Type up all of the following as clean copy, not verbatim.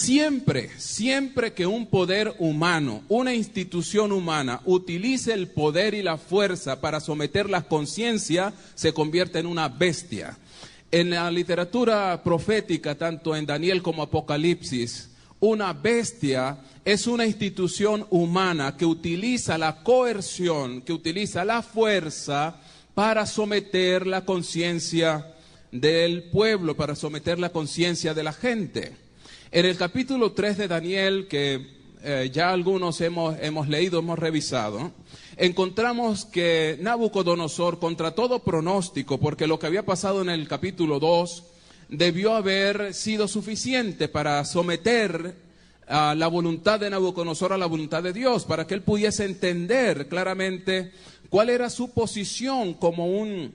Siempre que un poder humano, una institución humana, utilice el poder y la fuerza para someter la conciencia, se convierte en una bestia. En la literatura profética, tanto en Daniel como Apocalipsis, una bestia es una institución humana que utiliza la coerción, que utiliza la fuerza para someter la conciencia del pueblo, para someter la conciencia de la gente. En el capítulo 3 de Daniel, que ya algunos hemos leído, hemos revisado, encontramos que Nabucodonosor, contra todo pronóstico, porque lo que había pasado en el capítulo 2 debió haber sido suficiente para someter a la voluntad de Nabucodonosor a la voluntad de Dios, para que él pudiese entender claramente cuál era su posición como un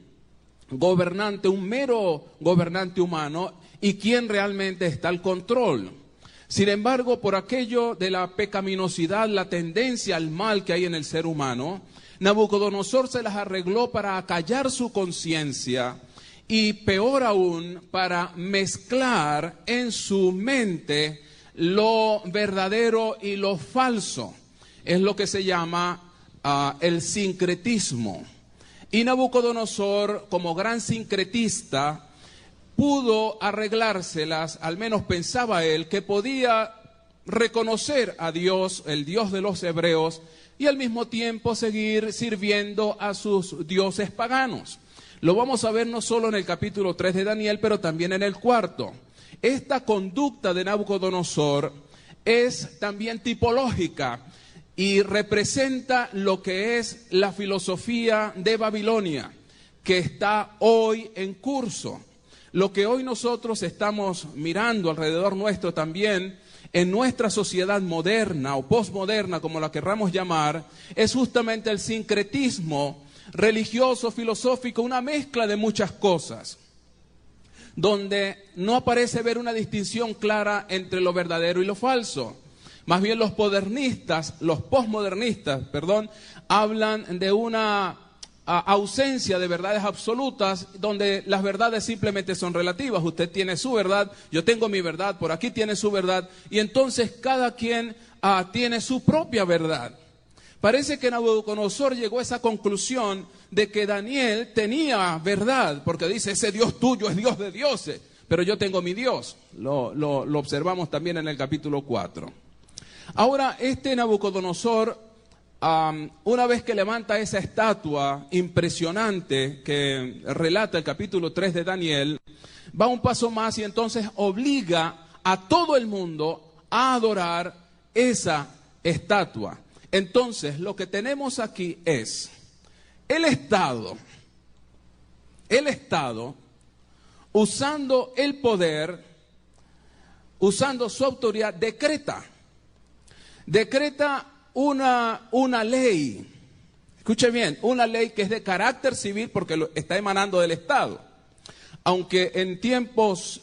gobernante, un mero gobernante humano, y quién realmente está al control. Sin embargo, por aquello de la pecaminosidad, la tendencia al mal que hay en el ser humano, Nabucodonosor se las arregló para acallar su conciencia y, peor aún, para mezclar en su mente lo verdadero y lo falso. Es lo que se llama el sincretismo. Y Nabucodonosor, como gran sincretista, pudo arreglárselas, al menos pensaba él, que podía reconocer a Dios, el Dios de los hebreos, y al mismo tiempo seguir sirviendo a sus dioses paganos. Lo vamos a ver no solo en el capítulo 3 de Daniel, pero también en el 4. Esta conducta de Nabucodonosor es también tipológica y representa lo que es la filosofía de Babilonia, que está hoy en curso. Lo que hoy nosotros estamos mirando alrededor nuestro también, en nuestra sociedad moderna o posmoderna, como la querramos llamar, es justamente el sincretismo religioso, filosófico, una mezcla de muchas cosas, donde no aparece ver una distinción clara entre lo verdadero y lo falso. Más bien los posmodernistas, hablan de una ausencia de verdades absolutas, donde las verdades simplemente son relativas. Usted tiene su verdad, yo tengo mi verdad, por aquí tiene su verdad, y entonces cada quien tiene su propia verdad. Parece que Nabucodonosor llegó a esa conclusión de que Daniel tenía verdad, porque dice, ese Dios tuyo es Dios de dioses, pero yo tengo mi Dios. Lo observamos también en el capítulo 4. Ahora, este Nabucodonosor, una vez que levanta esa estatua impresionante que relata el capítulo 3 de Daniel, va un paso más y entonces obliga a todo el mundo a adorar esa estatua. Entonces, lo que tenemos aquí es el Estado, usando el poder, usando su autoridad, decreta una ley. Escuche bien, una ley que es de carácter civil porque está emanando del Estado. Aunque en tiempos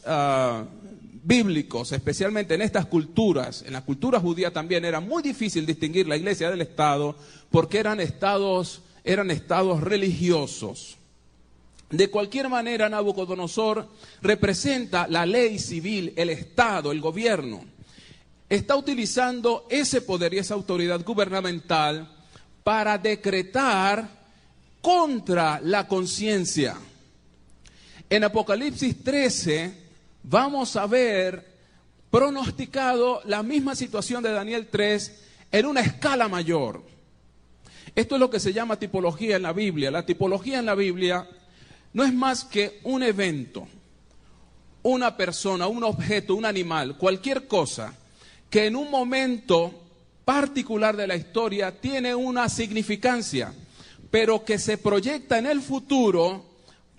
bíblicos, especialmente en estas culturas, en la cultura judía también era muy difícil distinguir la iglesia del Estado porque eran estados religiosos. De cualquier manera, Nabucodonosor representa la ley civil, el Estado, el gobierno. Está utilizando ese poder y esa autoridad gubernamental para decretar contra la conciencia. En Apocalipsis 13 vamos a ver pronosticado la misma situación de Daniel 3 en una escala mayor. Esto es lo que se llama tipología en la Biblia. La tipología en la Biblia no es más que un evento, una persona, un objeto, un animal, cualquier cosa que en un momento particular de la historia tiene una significancia, pero que se proyecta en el futuro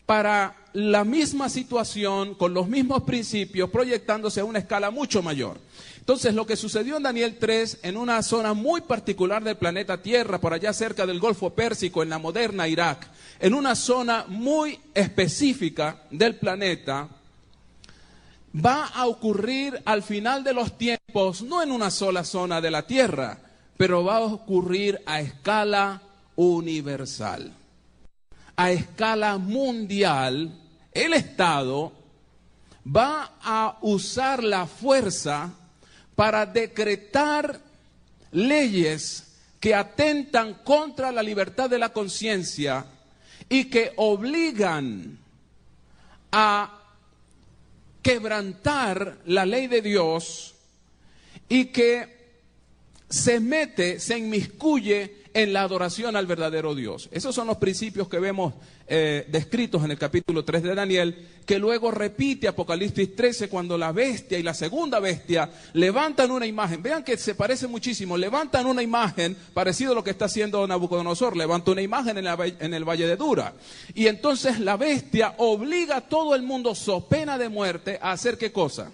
para la misma situación, con los mismos principios, proyectándose a una escala mucho mayor. Entonces, lo que sucedió en Daniel 3, en una zona muy particular del planeta Tierra, por allá cerca del Golfo Pérsico, en la moderna Irak, en una zona muy específica del planeta, va a ocurrir al final de los tiempos, no en una sola zona de la Tierra, pero va a ocurrir a escala universal. A escala mundial, el Estado va a usar la fuerza para decretar leyes que atentan contra la libertad de la conciencia y que obligan a quebrantar la ley de Dios y que se inmiscuye en la adoración al verdadero Dios. Esos son los principios que vemos descritos en el capítulo 3 de Daniel, que luego repite Apocalipsis 13 cuando la bestia y la segunda bestia levantan una imagen. Vean que se parece muchísimo. Levantan una imagen parecido a lo que está haciendo Nabucodonosor. Levanta una imagen en el valle de Dura. Y entonces la bestia obliga a todo el mundo, so pena de muerte, a hacer ¿qué cosa?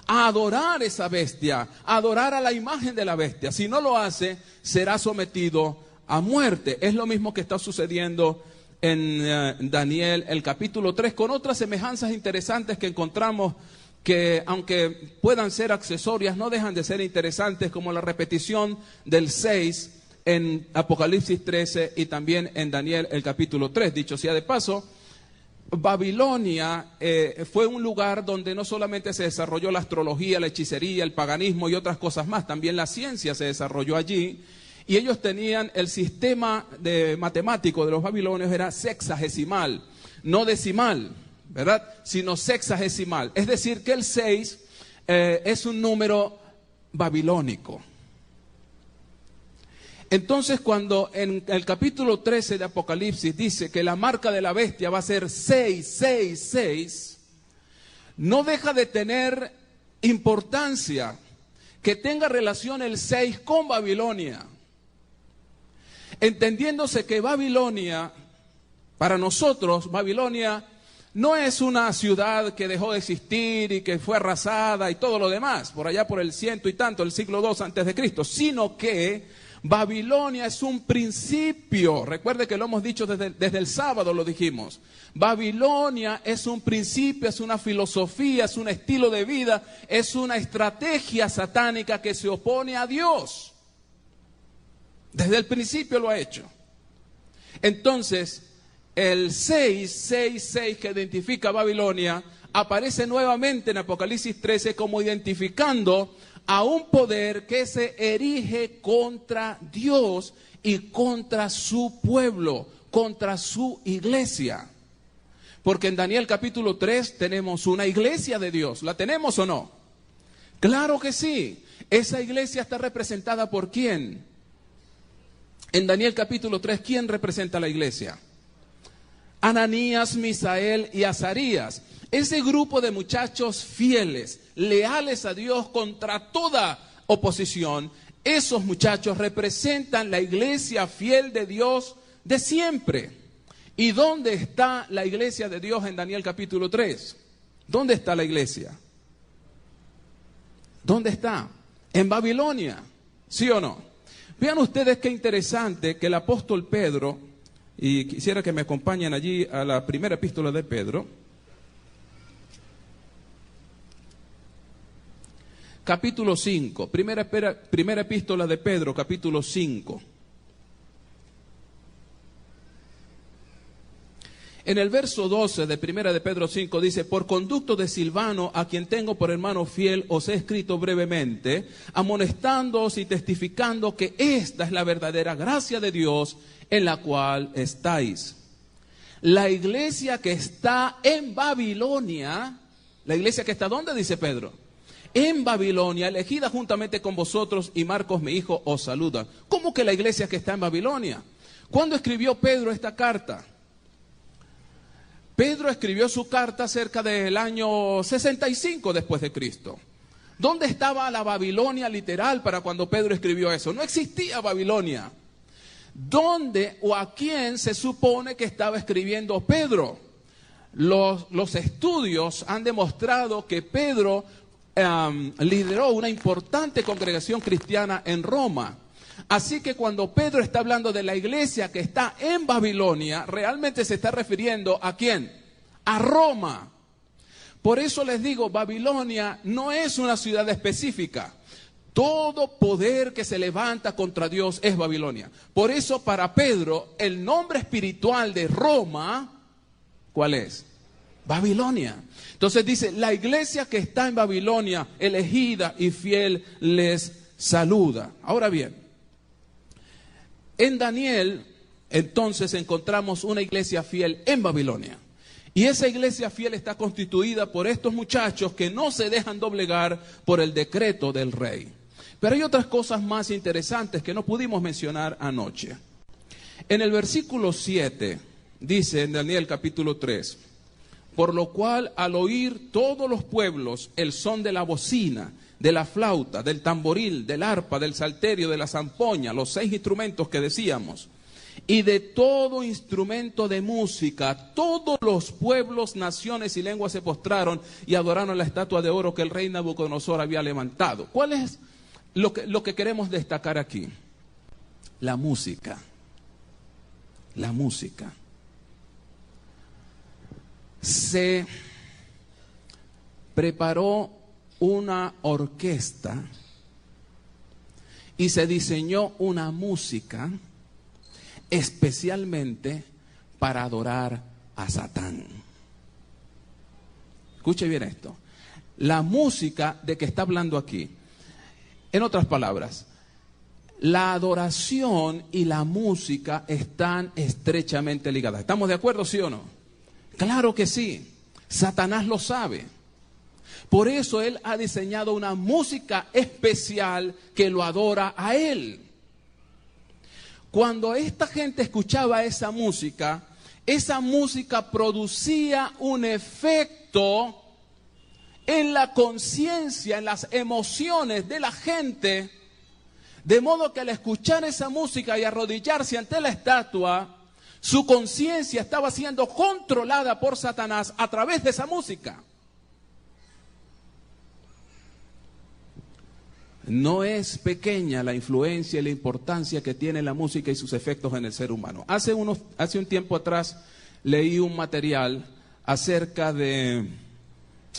A adorar esa bestia, a adorar a la imagen de la bestia. Si no lo hace, será sometido a muerte. Es lo mismo que está sucediendo en Daniel, el capítulo 3, con otras semejanzas interesantes que encontramos que, aunque puedan ser accesorias, no dejan de ser interesantes, como la repetición del 6 en Apocalipsis 13 y también en Daniel, el capítulo 3. Dicho sea de paso, Babilonia fue un lugar donde no solamente se desarrolló la astrología, la hechicería, el paganismo y otras cosas más, también la ciencia se desarrolló allí, y ellos tenían el sistema matemático de los babilonios era sexagesimal, no decimal, ¿verdad? Sino sexagesimal, es decir que el 6 es un número babilónico. Entonces, cuando en el capítulo 13 de Apocalipsis dice que la marca de la bestia va a ser 666, no deja de tener importancia que tenga relación el 6 con Babilonia. Entendiéndose que Babilonia, para nosotros, Babilonia no es una ciudad que dejó de existir y que fue arrasada y todo lo demás, por allá por el ciento y tanto, el siglo II antes de Cristo, sino que Babilonia es un principio. Recuerde que lo hemos dicho desde el sábado, lo dijimos. Babilonia es un principio, es una filosofía, es un estilo de vida, es una estrategia satánica que se opone a Dios. Desde el principio lo ha hecho. Entonces, el 666 que identifica a Babilonia aparece nuevamente en Apocalipsis 13 como identificando a un poder que se erige contra Dios y contra su pueblo, contra su iglesia. Porque en Daniel capítulo 3 tenemos una iglesia de Dios. ¿La tenemos o no? Claro que sí. Esa iglesia está representada por ¿quién? En Daniel capítulo 3, ¿quién representa a la iglesia? Ananías, Misael y Azarías. Ese grupo de muchachos fieles, leales a Dios contra toda oposición, esos muchachos representan la iglesia fiel de Dios de siempre. ¿Y dónde está la iglesia de Dios en Daniel capítulo 3? ¿Dónde está la iglesia? ¿Dónde está? En Babilonia, ¿sí o no? Vean ustedes qué interesante que el apóstol Pedro, y quisiera que me acompañen allí a la primera epístola de Pedro, capítulo 5, primera epístola de Pedro, capítulo 5. En el verso 12 de primera de Pedro 5 dice: por conducto de Silvano, a quien tengo por hermano fiel, os he escrito brevemente, amonestándoos y testificando que esta es la verdadera gracia de Dios en la cual estáis. La iglesia que está en Babilonia, la iglesia que está ¿dónde? Dice Pedro. En Babilonia, elegida juntamente con vosotros, y Marcos mi hijo os saluda. ¿Cómo que la iglesia que está en Babilonia? ¿Cuándo escribió Pedro esta carta? Pedro escribió su carta cerca del año 65 después de Cristo. ¿Dónde estaba la Babilonia literal para cuando Pedro escribió eso? No existía Babilonia. ¿Dónde o a quién se supone que estaba escribiendo Pedro? Los estudios han demostrado que Pedro lideró una importante congregación cristiana en Roma. Así que cuando Pedro está hablando de la iglesia que está en Babilonia, realmente se está refiriendo ¿a quién? A Roma. Por eso les digo, Babilonia no es una ciudad específica. Todo poder que se levanta contra Dios es Babilonia. Por eso para Pedro el nombre espiritual de Roma, ¿cuál es? Babilonia. Entonces dice, la iglesia que está en Babilonia, elegida y fiel, les saluda. Ahora bien, en Daniel, entonces encontramos una iglesia fiel en Babilonia. Y esa iglesia fiel está constituida por estos muchachos que no se dejan doblegar por el decreto del rey. Pero hay otras cosas más interesantes que no pudimos mencionar anoche. En el versículo 7, dice en Daniel capítulo 3, por lo cual al oír todos los pueblos el son de la bocina, de la flauta, del tamboril, del arpa, del salterio, de la zampoña, los 6 instrumentos que decíamos, y de todo instrumento de música, todos los pueblos, naciones y lenguas se postraron y adoraron la estatua de oro que el rey Nabucodonosor había levantado. ¿Cuál es lo que queremos destacar aquí? La música. La música. Se preparó una orquesta y se diseñó una música especialmente para adorar a Satán. Escuche bien esto. La música de que está hablando aquí, en otras palabras, la adoración y la música están estrechamente ligadas. ¿Estamos de acuerdo, sí o no? Claro que sí. Satanás lo sabe. Por eso él ha diseñado una música especial que lo adora a él. Cuando esta gente escuchaba esa música producía un efecto en la conciencia, en las emociones de la gente, de modo que al escuchar esa música y arrodillarse ante la estatua, su conciencia estaba siendo controlada por Satanás a través de esa música. No es pequeña la influencia y la importancia que tiene la música y sus efectos en el ser humano. Hace un tiempo atrás leí un material acerca de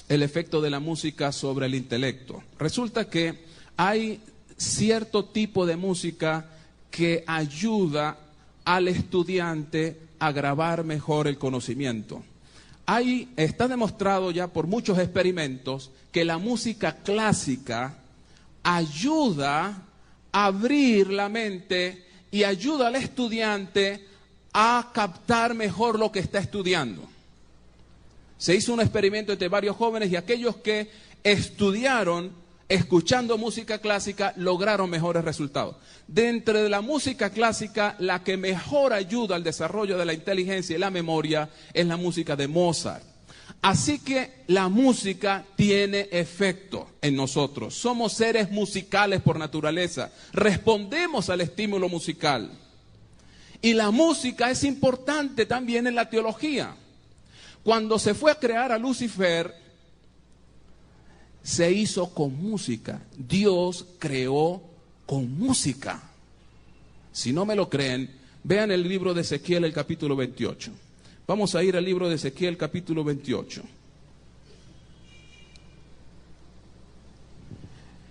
el efecto de la música sobre el intelecto. Resulta que hay cierto tipo de música que ayuda al estudiante a grabar mejor el conocimiento. Está demostrado ya por muchos experimentos que la música clásica ayuda a abrir la mente y ayuda al estudiante a captar mejor lo que está estudiando. Se hizo un experimento entre varios jóvenes y aquellos que estudiaron escuchando música clásica lograron mejores resultados. Dentro de la música clásica, la que mejor ayuda al desarrollo de la inteligencia y la memoria es la música de Mozart. Así que la música tiene efecto en nosotros. Somos seres musicales por naturaleza. Respondemos al estímulo musical. Y la música es importante también en la teología. Cuando se fue a crear a Lucifer, se hizo con música. Dios creó con música. Si no me lo creen, vean el libro de Ezequiel, el capítulo 28. Vamos a ir al libro de Ezequiel, capítulo 28.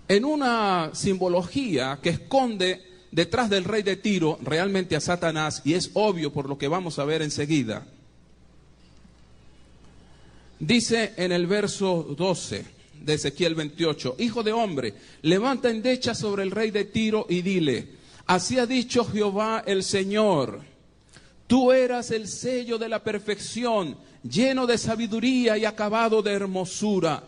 En una simbología que esconde detrás del rey de Tiro realmente a Satanás, y es obvio por lo que vamos a ver enseguida, dice en el verso 12 de Ezequiel 28, hijo de hombre, levanta endecha sobre el rey de Tiro y dile, así ha dicho Jehová el Señor, tú eras el sello de la perfección, lleno de sabiduría y acabado de hermosura.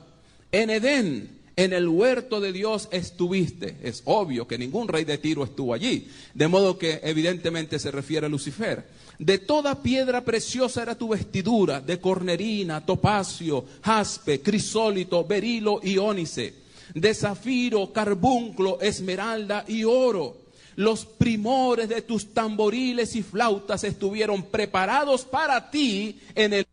En Edén, en el huerto de Dios estuviste. Es obvio que ningún rey de Tiro estuvo allí, de modo que evidentemente se refiere a Lucifer. De toda piedra preciosa era tu vestidura, de cornerina, topacio, jaspe, crisólito, berilo y ónice, de zafiro, carbunclo, esmeralda y oro. Los primores de tus tamboriles y flautas estuvieron preparados para ti en el...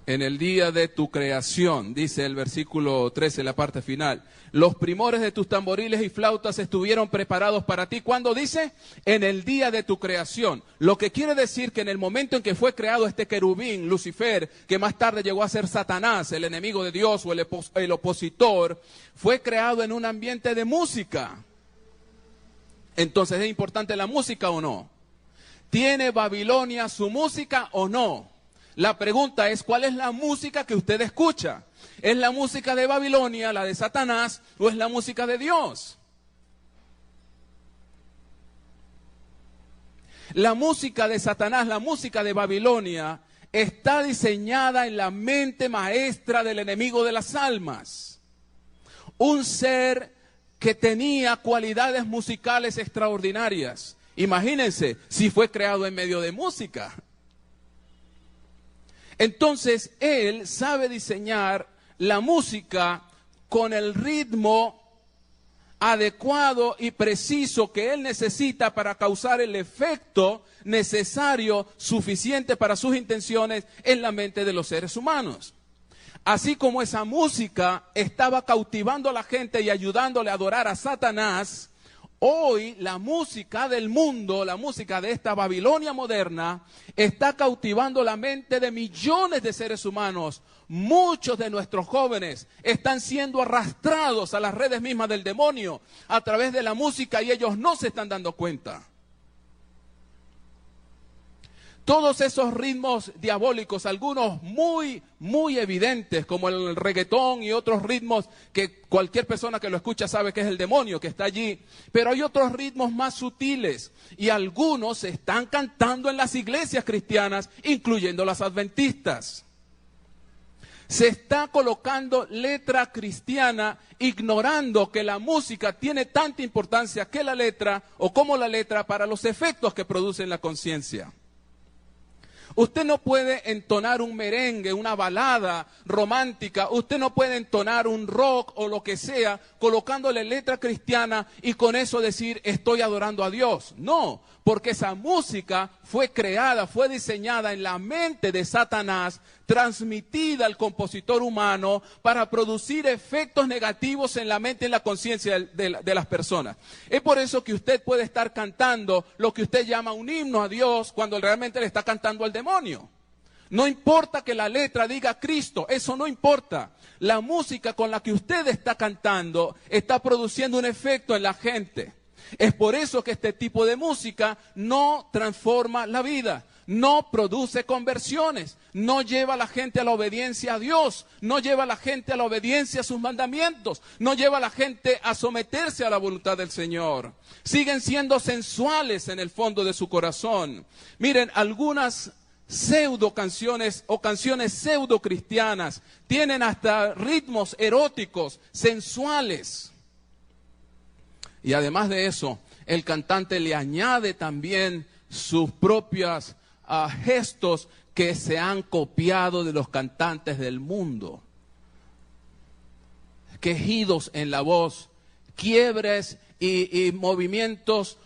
En el día de tu creación, dice el versículo 13, la parte final, los primores de tus tamboriles y flautas estuvieron preparados para ti. ¿Cuándo dice? En el día de tu creación. Lo que quiere decir que en el momento en que fue creado este querubín, Lucifer, que más tarde llegó a ser Satanás, el enemigo de Dios o el opositor, fue creado en un ambiente de música. Entonces, ¿es importante la música o no? ¿Tiene Babilonia su música o no? La pregunta es, ¿cuál es la música que usted escucha? ¿Es la música de Babilonia, la de Satanás, o es la música de Dios? La música de Satanás, la música de Babilonia, está diseñada en la mente maestra del enemigo de las almas. Un ser que tenía cualidades musicales extraordinarias. Imagínense si fue creado en medio de música. Entonces, él sabe diseñar la música con el ritmo adecuado y preciso que él necesita para causar el efecto necesario, suficiente para sus intenciones en la mente de los seres humanos. Así como esa música estaba cautivando a la gente y ayudándole a adorar a Satanás, hoy la música del mundo, la música de esta Babilonia moderna, está cautivando la mente de millones de seres humanos. Muchos de nuestros jóvenes están siendo arrastrados a las redes mismas del demonio a través de la música y ellos no se están dando cuenta. Todos esos ritmos diabólicos, algunos muy evidentes, como el reggaetón y otros ritmos que cualquier persona que lo escucha sabe que es el demonio que está allí. Pero hay otros ritmos más sutiles y algunos se están cantando en las iglesias cristianas, incluyendo las adventistas. Se está colocando letra cristiana ignorando que la música tiene tanta importancia que la letra o como la letra para los efectos que produce en la conciencia. Usted no puede entonar un merengue, una balada romántica, usted no puede entonar un rock o lo que sea, colocándole letra cristiana y con eso decir estoy adorando a Dios. No, porque esa música fue creada, fue diseñada en la mente de Satanás, transmitida al compositor humano para producir efectos negativos en la mente y en la conciencia de las personas. Es por eso que usted puede estar cantando lo que usted llama un himno a Dios cuando realmente le está cantando al demonio. No importa que la letra diga Cristo, eso no importa. La música con la que usted está cantando está produciendo un efecto en la gente. Es por eso que este tipo de música no transforma la vida, no produce conversiones, no lleva a la gente a la obediencia a Dios, no lleva a la gente a la obediencia a sus mandamientos, no lleva a la gente a someterse a la voluntad del Señor. Siguen siendo sensuales en el fondo de su corazón. Miren, algunas pseudo canciones o canciones pseudo cristianas tienen hasta ritmos eróticos, sensuales. Y además de eso, el cantante le añade también sus propios gestos que se han copiado de los cantantes del mundo. Quejidos en la voz, quiebres y movimientos,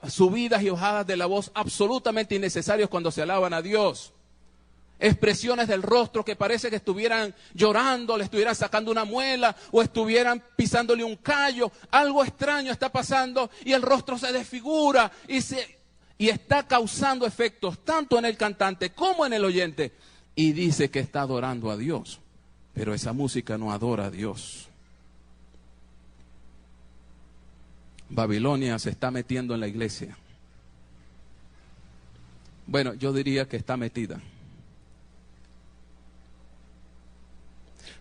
subidas y bajadas de la voz absolutamente innecesarios cuando se alaban a Dios. Expresiones del rostro que parece que estuvieran llorando, le estuvieran sacando una muela o estuvieran pisándole un callo. Algo extraño está pasando y el rostro se desfigura y está causando efectos tanto en el cantante como en el oyente. Y dice que está adorando a Dios, pero esa música no adora a Dios. Babilonia se está metiendo en la iglesia. Bueno, yo diría que está metida.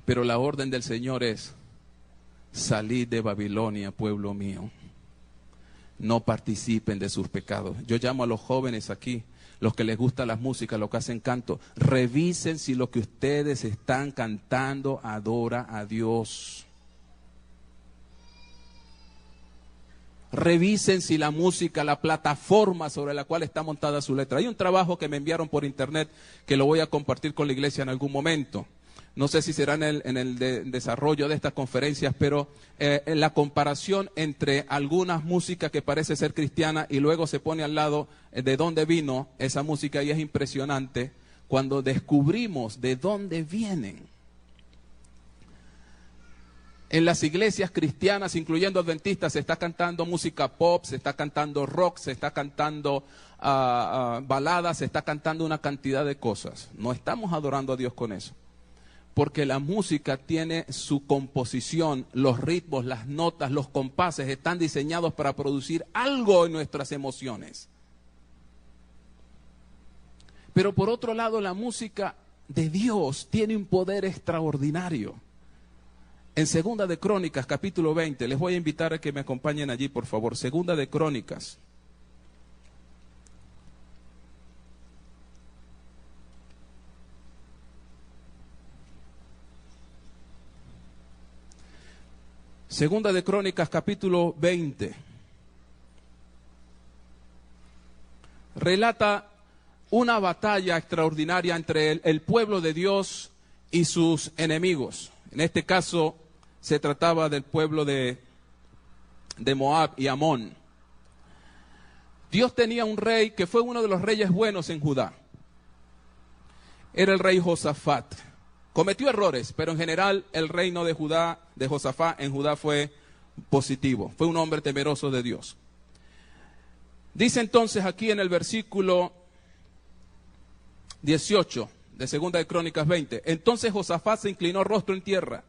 Pero la orden del Señor es, salid de Babilonia, pueblo mío. No participen de sus pecados. Yo llamo a los jóvenes aquí, los que les gusta la música, los que hacen canto. Revisen si lo que ustedes están cantando adora a Dios. Revisen si la música, la plataforma sobre la cual está montada su letra. Hay un trabajo que me enviaron por internet que lo voy a compartir con la iglesia en algún momento. No sé si será en el desarrollo de estas conferencias, pero en la comparación entre algunas músicas que parece ser cristiana y luego se pone al lado de dónde vino esa música y es impresionante cuando descubrimos de dónde vienen. En las iglesias cristianas, incluyendo adventistas, se está cantando música pop, se está cantando rock, se está cantando baladas, se está cantando una cantidad de cosas. No estamos adorando a Dios con eso. Porque la música tiene su composición, los ritmos, las notas, los compases están diseñados para producir algo en nuestras emociones. Pero por otro lado, la música de Dios tiene un poder extraordinario. En Segunda de Crónicas, capítulo 20, les voy a invitar a que me acompañen allí, por favor. Segunda de Crónicas. Segunda de Crónicas, capítulo 20. Relata una batalla extraordinaria entre el pueblo de Dios y sus enemigos. En este caso se trataba del pueblo de Moab y Amón. Dios tenía un rey que fue uno de los reyes buenos en Judá. Era el rey Josafat. Cometió errores, pero en general el reino de Judá, de Josafat en Judá fue positivo. Fue un hombre temeroso de Dios. Dice entonces aquí en el versículo 18 de Segunda de Crónicas 20. Entonces Josafat se inclinó rostro en tierra.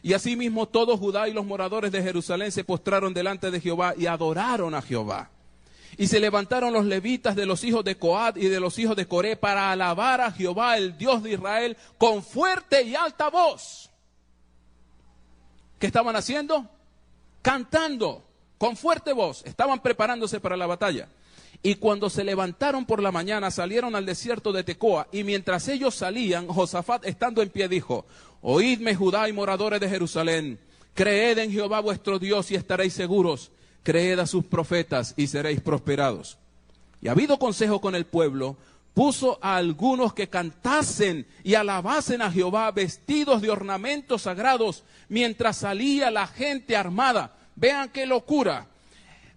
Y asimismo todo Judá y los moradores de Jerusalén se postraron delante de Jehová y adoraron a Jehová. Y se levantaron los levitas de los hijos de Coat y de los hijos de Coré para alabar a Jehová, el Dios de Israel, con fuerte y alta voz. ¿Qué estaban haciendo? Cantando con fuerte voz. Estaban preparándose para la batalla. Y cuando se levantaron por la mañana, salieron al desierto de Tecoa. Y mientras ellos salían, Josafat, estando en pie, dijo: Oídme, Judá y moradores de Jerusalén, creed en Jehová vuestro Dios y estaréis seguros. Creed a sus profetas y seréis prosperados. Y habido consejo con el pueblo, puso a algunos que cantasen y alabasen a Jehová vestidos de ornamentos sagrados, mientras salía la gente armada. Vean qué locura.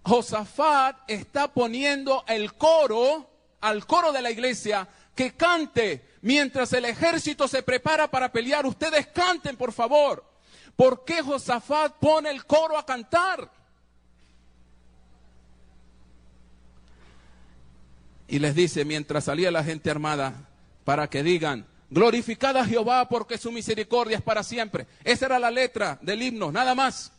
Josafat está poniendo el coro, al coro de la iglesia, que cante mientras el ejército se prepara para pelear. Ustedes canten, por favor. ¿Por qué Josafat pone el coro a cantar? Y les dice, mientras salía la gente armada, para que digan: glorificad a Jehová porque su misericordia es para siempre. Esa era la letra del himno, nada más.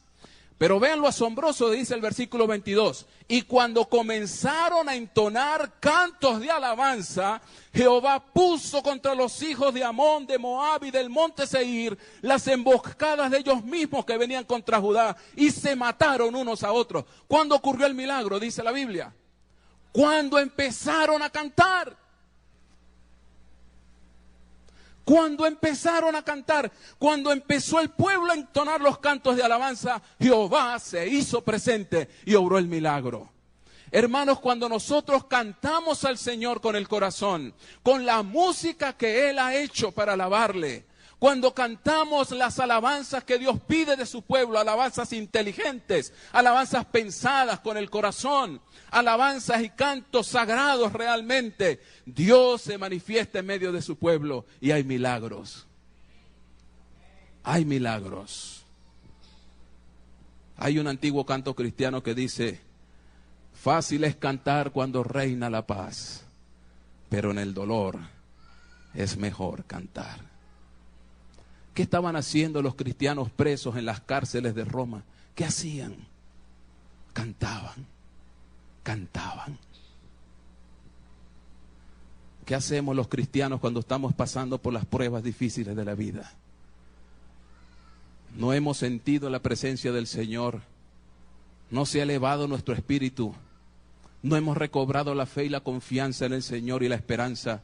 Pero vean lo asombroso, dice el versículo 22. Y cuando comenzaron a entonar cantos de alabanza, Jehová puso contra los hijos de Amón, de Moab y del monte Seir las emboscadas de ellos mismos que venían contra Judá, y se mataron unos a otros. ¿Cuándo ocurrió el milagro? Dice la Biblia. Cuando empezaron a cantar. Cuando empezaron a cantar, cuando empezó el pueblo a entonar los cantos de alabanza, Jehová se hizo presente y obró el milagro. Hermanos, cuando nosotros cantamos al Señor con el corazón, con la música que Él ha hecho para alabarle, cuando cantamos las alabanzas que Dios pide de su pueblo, alabanzas inteligentes, alabanzas pensadas con el corazón, alabanzas y cantos sagrados realmente, Dios se manifiesta en medio de su pueblo y hay milagros. Hay milagros. Hay un antiguo canto cristiano que dice: fácil es cantar cuando reina la paz, pero en el dolor es mejor cantar. ¿Qué estaban haciendo los cristianos presos en las cárceles de Roma? ¿Qué hacían? Cantaban, cantaban. ¿Qué hacemos los cristianos cuando estamos pasando por las pruebas difíciles de la vida? No hemos sentido la presencia del Señor, no se ha elevado nuestro espíritu, no hemos recobrado la fe y la confianza en el Señor y la esperanza,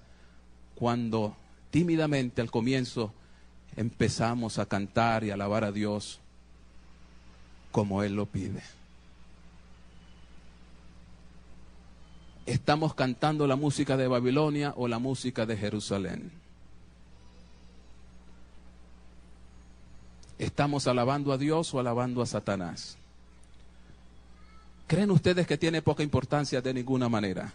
cuando tímidamente al comienzo empezamos a cantar y a alabar a Dios como Él lo pide. ¿Estamos cantando la música de Babilonia o la música de Jerusalén? ¿Estamos alabando a Dios o alabando a Satanás? ¿Creen ustedes que tiene poca importancia? De ninguna manera.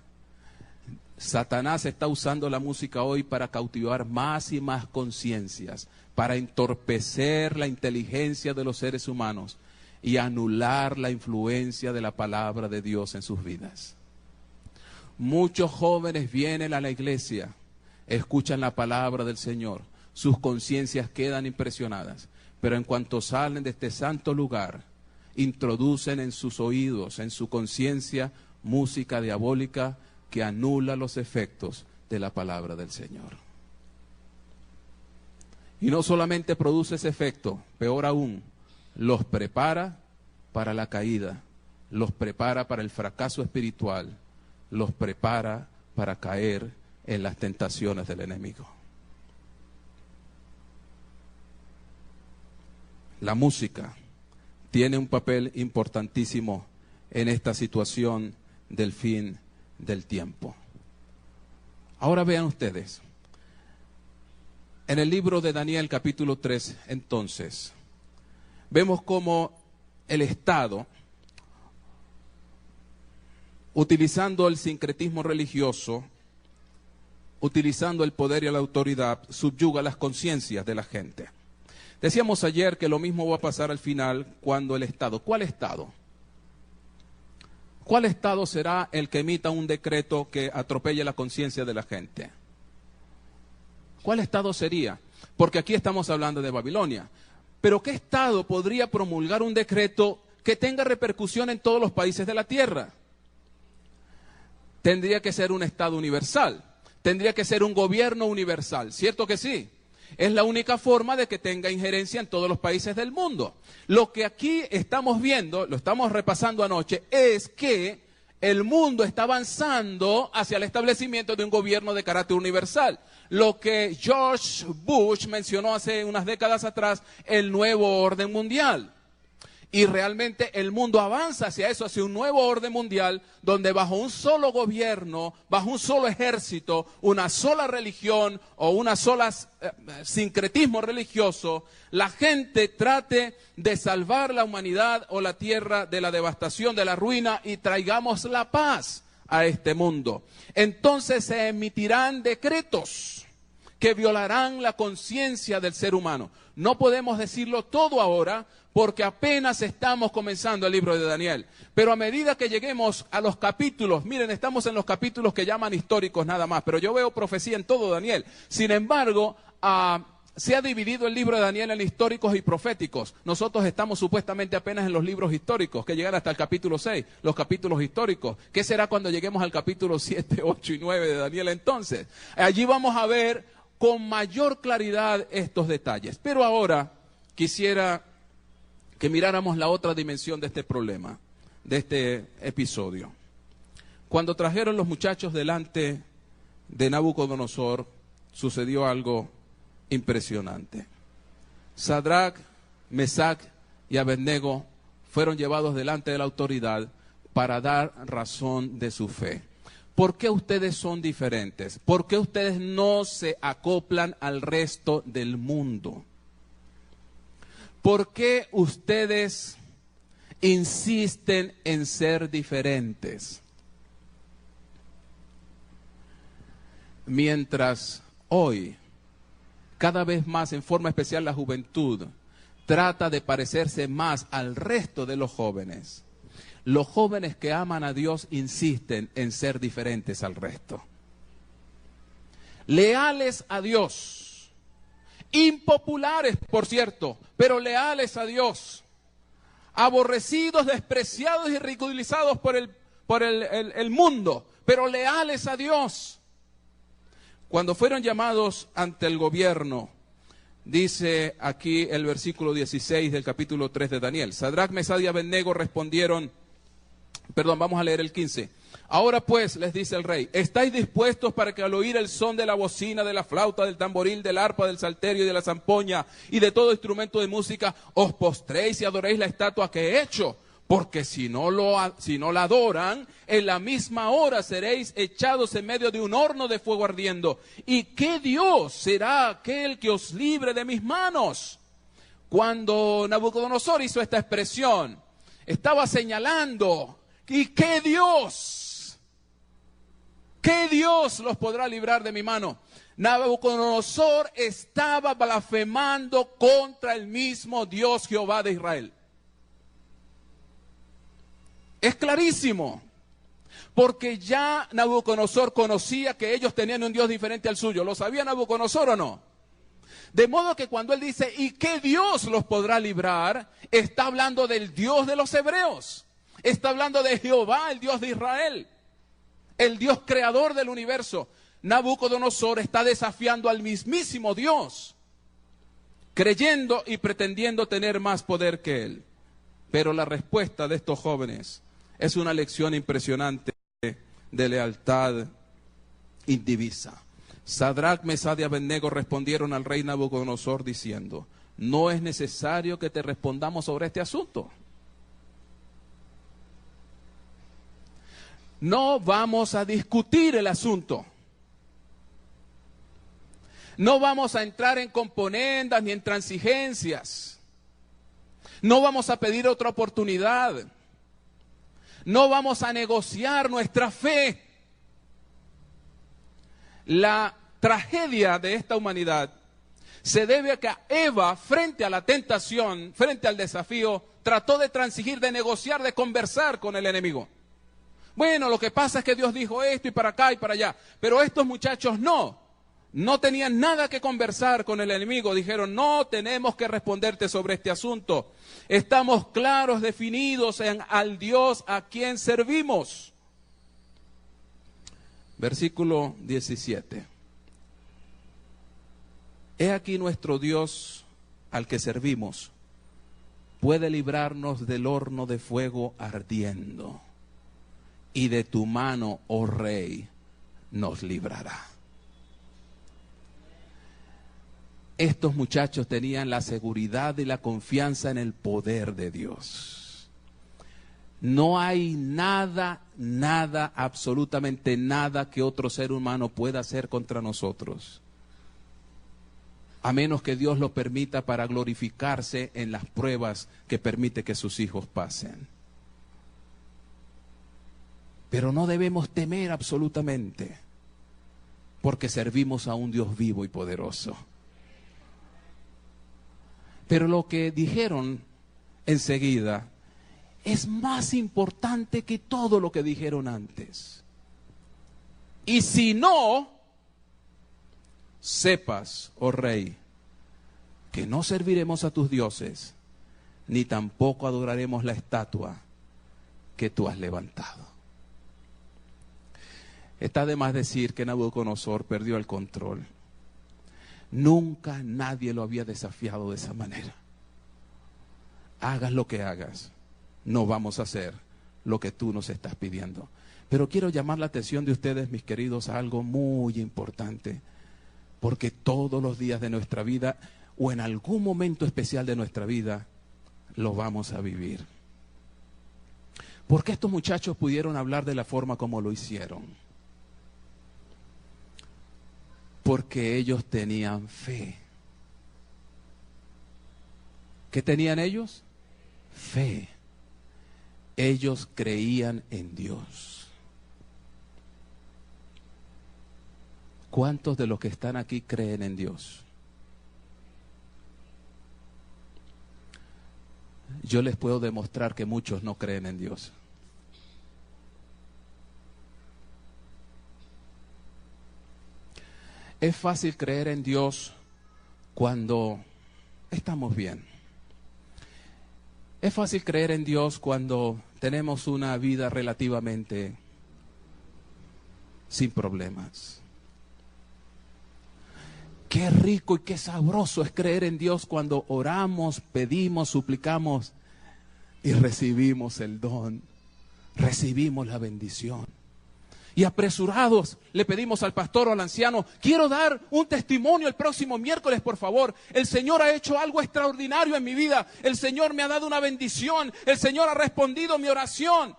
Satanás está usando la música hoy para cautivar más y más conciencias, para entorpecer la inteligencia de los seres humanos y anular la influencia de la palabra de Dios en sus vidas. Muchos jóvenes vienen a la iglesia, escuchan la palabra del Señor, sus conciencias quedan impresionadas, pero en cuanto salen de este santo lugar, introducen en sus oídos, en su conciencia, música diabólica que anula los efectos de la palabra del Señor. Y no solamente produce ese efecto, peor aún, los prepara para la caída, los prepara para el fracaso espiritual, los prepara para caer en las tentaciones del enemigo. La música tiene un papel importantísimo en esta situación del fin del tiempo. Ahora vean ustedes, en el libro de Daniel capítulo 3, entonces, vemos cómo el Estado, utilizando el sincretismo religioso, utilizando el poder y la autoridad, subyuga las conciencias de la gente. Decíamos ayer que lo mismo va a pasar al final cuando el Estado. ¿Cuál Estado? ¿Cuál Estado será el que emita un decreto que atropelle la conciencia de la gente? ¿Cuál Estado sería? Porque aquí estamos hablando de Babilonia. Pero ¿qué Estado podría promulgar un decreto que tenga repercusión en todos los países de la tierra? Tendría que ser un Estado universal. Tendría que ser un gobierno universal. ¿Cierto que sí? Es la única forma de que tenga injerencia en todos los países del mundo. Lo que aquí estamos viendo, lo estamos repasando anoche, es que el mundo está avanzando hacia el establecimiento de un gobierno de carácter universal. Lo que George Bush mencionó hace unas décadas atrás, el nuevo orden mundial. Y realmente el mundo avanza hacia eso, hacia un nuevo orden mundial, donde bajo un solo gobierno, bajo un solo ejército, una sola religión o una sola sincretismo religioso, la gente trate de salvar la humanidad o la tierra de la devastación, de la ruina, y traigamos la paz a este mundo. Entonces se emitirán decretos que violarán la conciencia del ser humano. No podemos decirlo todo ahora, porque apenas estamos comenzando el libro de Daniel. Pero a medida que lleguemos a los capítulos, miren, estamos en los capítulos que llaman históricos nada más, pero yo veo profecía en todo Daniel. Sin embargo, se ha dividido el libro de Daniel en históricos y proféticos. Nosotros estamos supuestamente apenas en los libros históricos, que llegan hasta el capítulo 6, los capítulos históricos. ¿Qué será cuando lleguemos al capítulo 7, 8 y 9 de Daniel entonces? Allí vamos a ver con mayor claridad estos detalles. Pero ahora quisiera que miráramos la otra dimensión de este problema, de este episodio. Cuando trajeron los muchachos delante de Nabucodonosor, sucedió algo impresionante. Sadrach, Mesach y Abednego fueron llevados delante de la autoridad para dar razón de su fe. ¿Por qué ustedes son diferentes? ¿Por qué ustedes no se acoplan al resto del mundo? ¿Por qué ustedes insisten en ser diferentes? Mientras hoy, cada vez más, en forma especial la juventud, trata de parecerse más al resto de los jóvenes que aman a Dios insisten en ser diferentes al resto. Leales a Dios. Impopulares, por cierto, pero leales a Dios. Aborrecidos, despreciados y ridiculizados por el mundo, pero leales a Dios. Cuando fueron llamados ante el gobierno, dice aquí el versículo 16 del capítulo 3 de Daniel. Sadrach, Mesach y Abednego respondieron, vamos a leer el 15. Ahora pues, les dice el rey, ¿estáis dispuestos para que al oír el son de la bocina, de la flauta, del tamboril, del arpa, del salterio y de la zampoña y de todo instrumento de música, os postréis y adoréis la estatua que he hecho? Porque si no la adoran, en la misma hora seréis echados en medio de un horno de fuego ardiendo. ¿Y qué Dios será aquel que os libre de mis manos? Cuando Nabucodonosor hizo esta expresión, estaba señalando, ¿y qué Dios? ¿Qué Dios los podrá librar de mi mano? Nabucodonosor estaba blasfemando contra el mismo Dios Jehová de Israel. Es clarísimo, porque ya Nabucodonosor conocía que ellos tenían un Dios diferente al suyo. ¿Lo sabía Nabucodonosor o no? De modo que cuando él dice, ¿y qué Dios los podrá librar?, está hablando del Dios de los hebreos. Está hablando de Jehová, el Dios de Israel, el Dios creador del universo. Nabucodonosor está desafiando al mismísimo Dios, creyendo y pretendiendo tener más poder que él. Pero la respuesta de estos jóvenes es una lección impresionante de lealtad indivisa. Sadrac, Mesad y Abednego respondieron al rey Nabucodonosor diciendo, no es necesario que te respondamos sobre este asunto. No vamos a discutir el asunto. No vamos a entrar en componendas ni en transigencias. No vamos a pedir otra oportunidad. No vamos a negociar nuestra fe. La tragedia de esta humanidad se debe a que Eva, frente a la tentación, frente al desafío, trató de transigir, de negociar, de conversar con el enemigo. Bueno, lo que pasa es que Dios dijo esto y para acá y para allá. Pero estos muchachos no tenían nada que conversar con el enemigo. Dijeron, no tenemos que responderte sobre este asunto. Estamos claros, definidos en al Dios a quien servimos. Versículo 17. He aquí nuestro Dios al que servimos puede librarnos del horno de fuego ardiendo, y de tu mano, oh rey, nos librará. Estos muchachos tenían la seguridad y la confianza en el poder de Dios. No hay nada, absolutamente nada que otro ser humano pueda hacer contra nosotros, a menos que Dios lo permita para glorificarse en las pruebas que permite que sus hijos pasen. Pero no debemos temer absolutamente, porque servimos a un Dios vivo y poderoso. Pero lo que dijeron enseguida es más importante que todo lo que dijeron antes. Y si no, sepas, oh rey, que no serviremos a tus dioses, ni tampoco adoraremos la estatua que tú has levantado. Está de más decir que Nabucodonosor perdió el control. Nunca nadie lo había desafiado de esa manera. Hagas lo que hagas, no vamos a hacer lo que tú nos estás pidiendo. Pero quiero llamar la atención de ustedes, mis queridos, a algo muy importante, porque todos los días de nuestra vida, o en algún momento especial de nuestra vida, lo vamos a vivir. ¿Por qué estos muchachos pudieron hablar de la forma como lo hicieron? Porque ellos tenían fe. ¿Qué tenían ellos? Fe. Ellos creían en Dios. ¿Cuántos de los que están aquí creen en Dios? Yo les puedo demostrar que muchos no creen en Dios. Es fácil creer en Dios cuando estamos bien. Es fácil creer en Dios cuando tenemos una vida relativamente sin problemas. Qué rico y qué sabroso es creer en Dios cuando oramos, pedimos, suplicamos y recibimos el don, recibimos la bendición. Y apresurados le pedimos al pastor o al anciano, quiero dar un testimonio el próximo miércoles, por favor. El Señor ha hecho algo extraordinario en mi vida. El Señor me ha dado una bendición. El Señor ha respondido mi oración.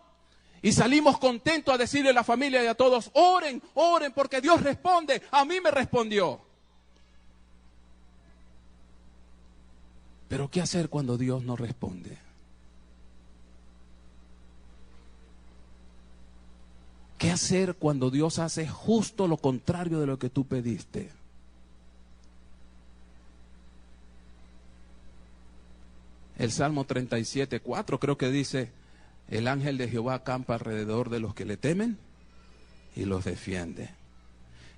Y salimos contentos a decirle a la familia y a todos, oren, oren, porque Dios responde. A mí me respondió. Pero ¿qué hacer cuando Dios no responde? ¿Qué hacer cuando Dios hace justo lo contrario de lo que tú pediste? El Salmo 37:4 creo que dice: el ángel de Jehová acampa alrededor de los que le temen y los defiende.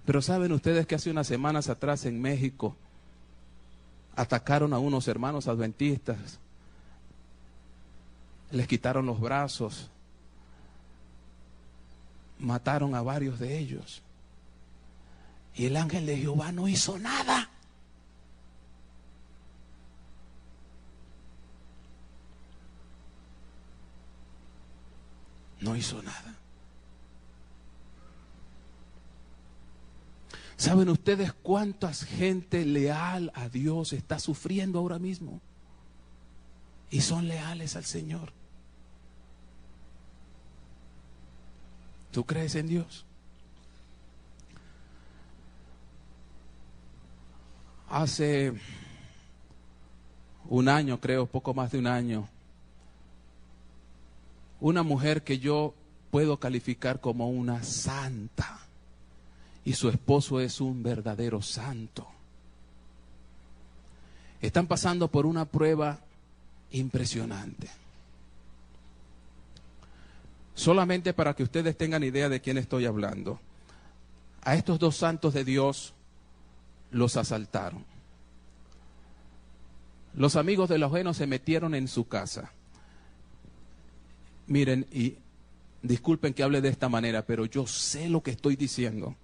Pero ¿saben ustedes que hace unas semanas atrás en México atacaron a unos hermanos adventistas? Les quitaron los brazos, mataron a varios de ellos. Y el ángel de Jehová no hizo nada. No hizo nada. ¿Saben ustedes cuánta gente leal a Dios está sufriendo ahora mismo? Y son leales al Señor. ¿Tú crees en Dios? Hace un año, creo, poco más de un año, una mujer que yo puedo calificar como una santa, y su esposo es un verdadero santo, están pasando por una prueba impresionante. Solamente para que ustedes tengan idea de quién estoy hablando, a estos dos santos de Dios los asaltaron. Los amigos de los buenos se metieron en su casa. Miren, y disculpen que hable de esta manera, pero yo sé lo que estoy diciendo.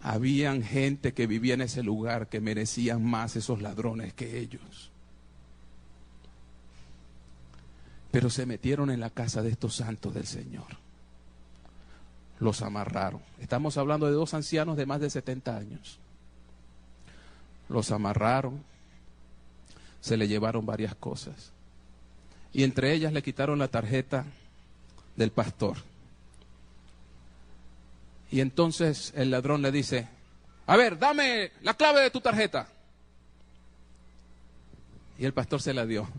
Habían gente que vivía en ese lugar que merecían más esos ladrones que ellos. Pero se metieron en la casa de estos santos del Señor. Los amarraron. Estamos hablando de dos ancianos de más de 70 años. Los amarraron, se le llevaron varias cosas. Y entre ellas le quitaron la tarjeta del pastor. Y entonces el ladrón le dice: a ver, dame la clave de tu tarjeta. Y el pastor se la dio.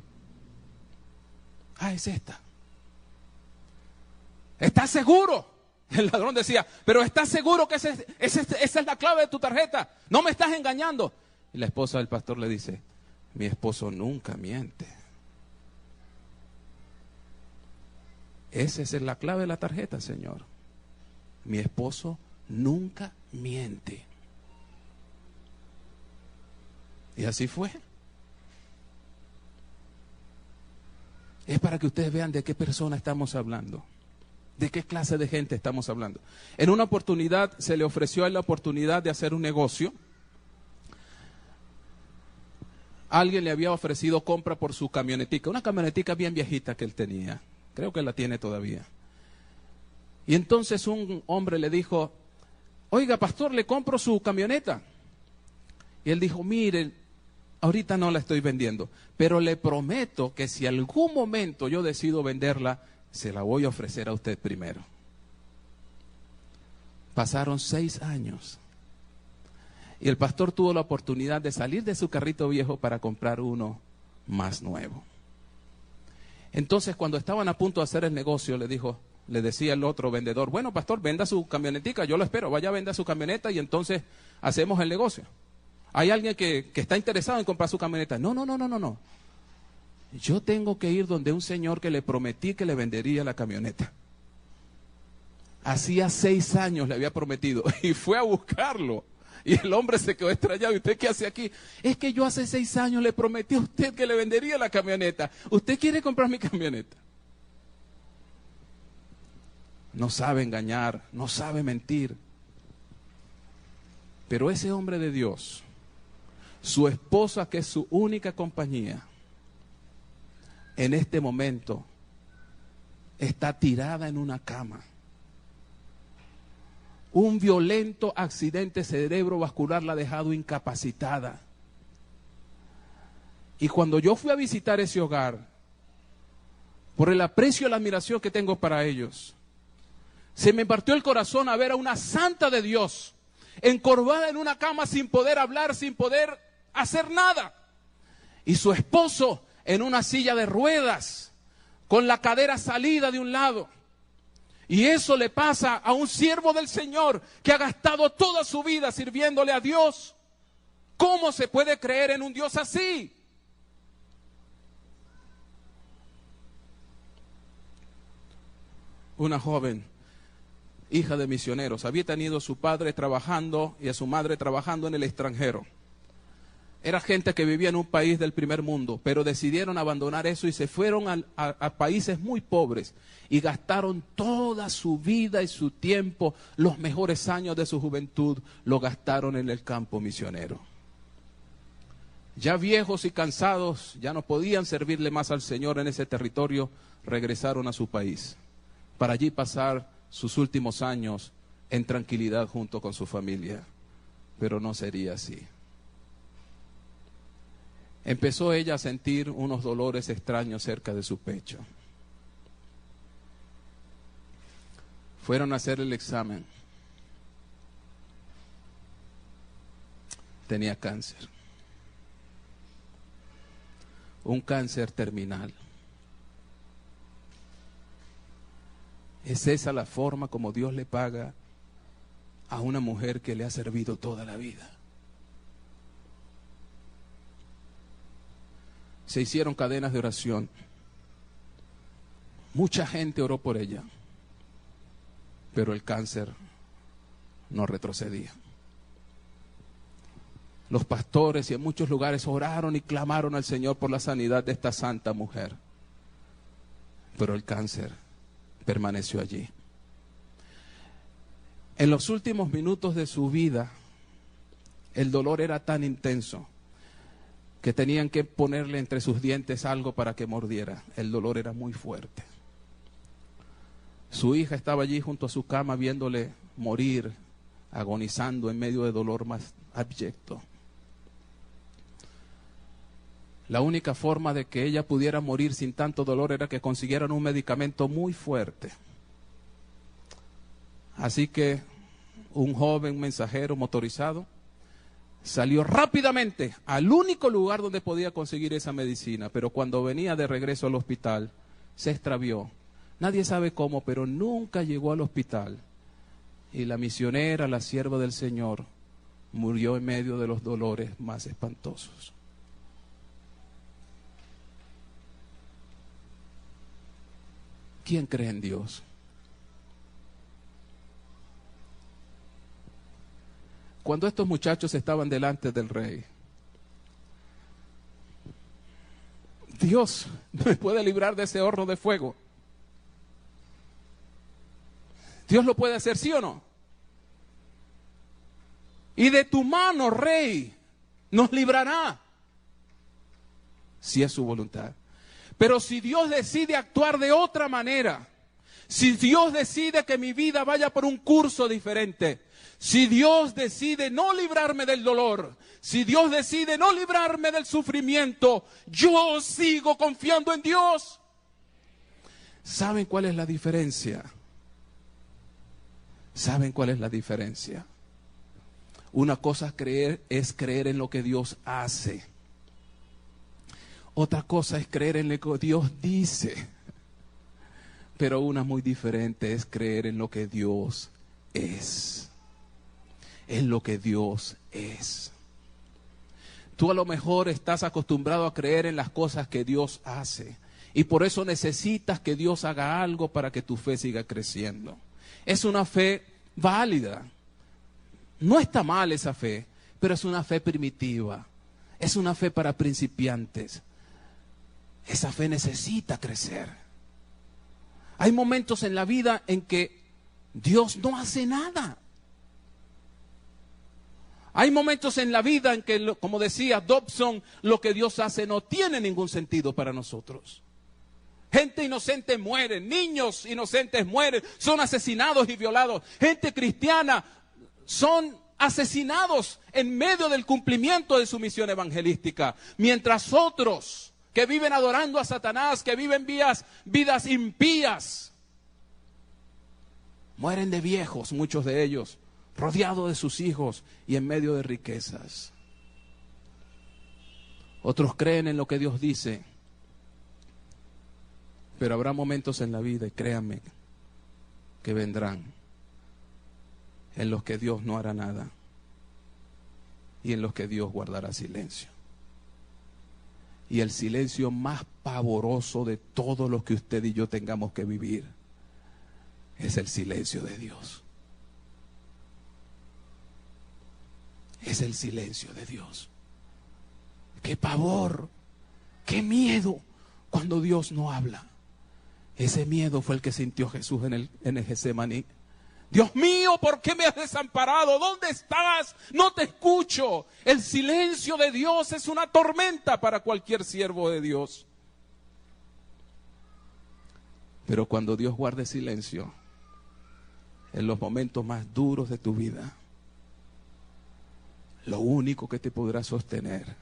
Ah, es esta. ¿Estás seguro? El ladrón decía: pero ¿estás seguro que esa es la clave de tu tarjeta? No me estás engañando. Y la esposa del pastor le dice: mi esposo nunca miente. Esa es la clave de la tarjeta, señor. Mi esposo nunca miente. Y así fue. Es para que ustedes vean de qué persona estamos hablando, de qué clase de gente estamos hablando. En una oportunidad se le ofreció a él la oportunidad de hacer un negocio. Alguien le había ofrecido compra por su camionetica, una camionetica bien viejita que él tenía. Creo que la tiene todavía. Y entonces un hombre le dijo: oiga, pastor, le compro su camioneta. Y él dijo: miren, ahorita no la estoy vendiendo, pero le prometo que si algún momento yo decido venderla, se la voy a ofrecer a usted primero. Pasaron 6 años. Y el pastor tuvo la oportunidad de salir de su carrito viejo para comprar uno más nuevo. Entonces, cuando estaban a punto de hacer el negocio, le decía el otro vendedor: bueno, pastor, venda su camionetica, yo lo espero, vaya a vender su camioneta y entonces hacemos el negocio. ¿Hay alguien que está interesado en comprar su camioneta? No. Yo tengo que ir donde un señor que le prometí que le vendería la camioneta. Hacía 6 años le había prometido y fue a buscarlo. Y el hombre se quedó extrañado. ¿Y usted qué hace aquí? Es que yo hace 6 años le prometí a usted que le vendería la camioneta. ¿Usted quiere comprar mi camioneta? No sabe engañar, no sabe mentir. Pero ese hombre de Dios, su esposa, que es su única compañía, en este momento está tirada en una cama. Un violento accidente cerebrovascular la ha dejado incapacitada. Y cuando yo fui a visitar ese hogar, por el aprecio y la admiración que tengo para ellos, se me partió el corazón a ver a una santa de Dios encorvada en una cama sin poder hablar, sin poder hacer nada. Y su esposo en una silla de ruedas, con la cadera salida de un lado. Y eso le pasa a un siervo del Señor que ha gastado toda su vida sirviéndole a Dios. ¿Cómo se puede creer en un Dios así? Una joven, hija de misioneros, había tenido a su padre trabajando y a su madre trabajando en el extranjero. Era gente que vivía en un país del primer mundo, pero decidieron abandonar eso y se fueron a países muy pobres y gastaron toda su vida y su tiempo, los mejores años de su juventud, lo gastaron en el campo misionero. Ya viejos y cansados, ya no podían servirle más al Señor en ese territorio, regresaron a su país para allí pasar sus últimos años en tranquilidad junto con su familia. Pero no sería así. Empezó ella a sentir unos dolores extraños cerca de su pecho. Fueron a hacer el examen. Tenía cáncer. Un cáncer terminal. ¿Es esa la forma como Dios le paga a una mujer que le ha servido toda la vida? Se hicieron cadenas de oración. Mucha gente oró por ella, pero el cáncer no retrocedía. Los pastores y en muchos lugares oraron y clamaron al Señor por la sanidad de esta santa mujer, pero el cáncer permaneció allí. En los últimos minutos de su vida, el dolor era tan intenso que tenían que ponerle entre sus dientes algo para que mordiera. El dolor era muy fuerte. Su hija estaba allí junto a su cama viéndole morir, agonizando en medio de dolor más abyecto. La única forma de que ella pudiera morir sin tanto dolor era que consiguieran un medicamento muy fuerte. Así que un joven mensajero motorizado salió rápidamente al único lugar donde podía conseguir esa medicina, pero cuando venía de regreso al hospital se extravió. Nadie sabe cómo, pero nunca llegó al hospital. Y la misionera, la sierva del Señor, murió en medio de los dolores más espantosos. ¿Quién cree en Dios? Cuando estos muchachos estaban delante del rey, Dios me puede librar de ese horno de fuego. Dios lo puede hacer, ¿sí o no? Y de tu mano, rey, nos librará, si es su voluntad. Pero si Dios decide actuar de otra manera, si Dios decide que mi vida vaya por un curso diferente, si Dios decide no librarme del dolor, si Dios decide no librarme del sufrimiento, yo sigo confiando en Dios. ¿Saben cuál es la diferencia? ¿Saben cuál es la diferencia? Una cosa es creer en lo que Dios hace. Otra cosa es creer en lo que Dios dice. Pero una muy diferente es creer en lo que Dios es. En lo que Dios es. Tú a lo mejor estás acostumbrado a creer en las cosas que Dios hace. Y por eso necesitas que Dios haga algo para que tu fe siga creciendo. Es una fe válida. No está mal esa fe, pero es una fe primitiva. Es una fe para principiantes. Esa fe necesita crecer. Hay momentos en la vida en que Dios no hace nada. Hay momentos en la vida en que, como decía Dobson, lo que Dios hace no tiene ningún sentido para nosotros. Gente inocente muere, niños inocentes mueren, son asesinados y violados. Gente cristiana son asesinados en medio del cumplimiento de su misión evangelística. Mientras otros que viven adorando a Satanás, que viven vidas impías, mueren de viejos, muchos de ellos, rodeados de sus hijos y en medio de riquezas. Otros creen en lo que Dios dice, pero habrá momentos en la vida, y créanme, que vendrán en los que Dios no hará nada y en los que Dios guardará silencio. Y el silencio más pavoroso de todo lo que usted y yo tengamos que vivir es el silencio de Dios. Es el silencio de Dios. ¡Qué pavor! ¡Qué miedo cuando Dios no habla! Ese miedo fue el que sintió Jesús en el Getsemaní. Dios mío, ¿por qué me has desamparado? ¿Dónde estás? No te escucho. El silencio de Dios es una tormenta para cualquier siervo de Dios. Pero cuando Dios guarde silencio, en los momentos más duros de tu vida, lo único que te podrá sostener